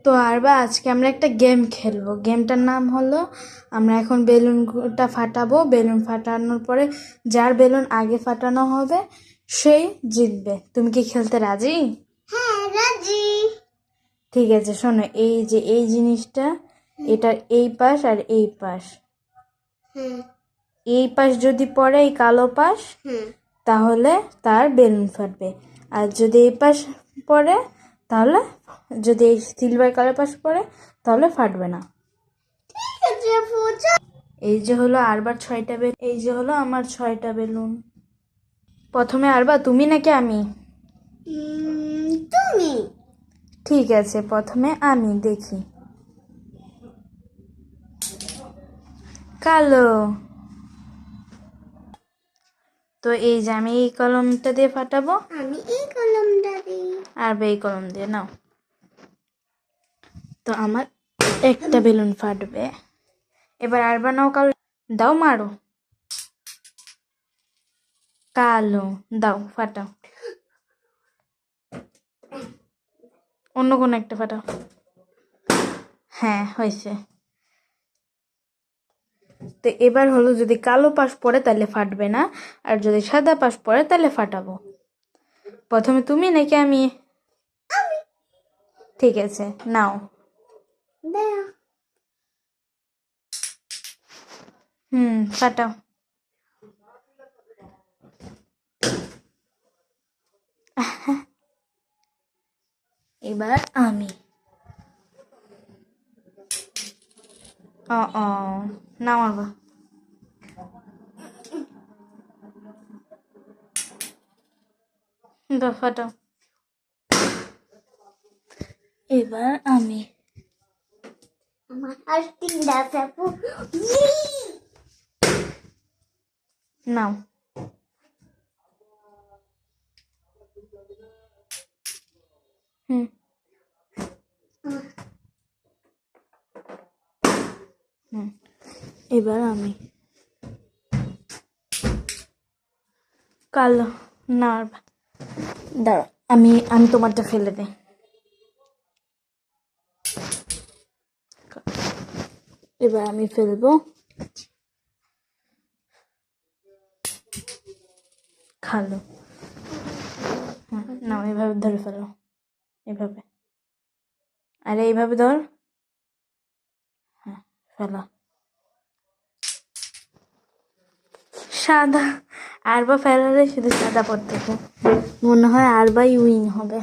তো আরবা আজকে আমরা একটা গেম খেলবো। গেমটার নাম হলো আমরা এখন বেলুনটা ফাটাবো। বেলুন ফাটানোর পরে যার বেলুন আগে ফাটানো হবে সেই জিতবে। তুমি কি খেলতে রাজি? হ্যাঁ রাজি। ঠিক আছে, শোনো, এই যে এই জিনিসটা, এটার এই পাশ আর এই পাশ, এই পাশ যদি পড়ে এই কালো পাশ তাহলে তার বেলুন ফাটবে, আর যদি এই পাশ পড়ে তাহলে, যদি এই সিলভার কালার পাশ পড়ে তাহলে ফাটবে না। এই যে হলো আরবার 6টা বেলুন, এই যে হলো আমার 6টা বেলুন। প্রথমে আরবা তুমি নাকি আমি? তুমি। ঠিক আছে, প্রথমে আমি দেখি। কালো। তো এই যে আমি এই কলমটা দিয়ে ফাটাবো, আমি এই কলমটা দিই, আর এই কলম দিয়ে নাও। তো আমার একটা বেলুন ফাটবে। এবার আর বানাও, কালো দাও, মারো। কালো দাও, ফাটাও। অন্য কোনো একটা ফাটাও। হ্যাঁ, হয়েছে। তো এবার হলো যদি কালো পাশ পড়ে তাহলে ফাটবে না, আর যদি সাদা পাশ পড়ে তাহলে ফাটাবো। প্রথমে তুমি নাকি আমি? ঠিক আছে, নাও। ফাটাও। এবার আমি। নাও আবার। দাও, ফাটাও। এবার আমি। আমার আর 3টা চাপু। নাও। এবার আমি। কালো। না, দাঁড়া, আমি আমি তোমারটা ফেলে দেই। এবার আমি ফেলবো। কালো। নাও, এভাবে ধরে ফেলো, এভাবে, আরে এইভাবে ধর। হ্যাঁ, ফেলা। সাদা। আরবা ফেলালে শুধু সাদা পড়তেছে, মনে হয় আরবাই উইন হবে।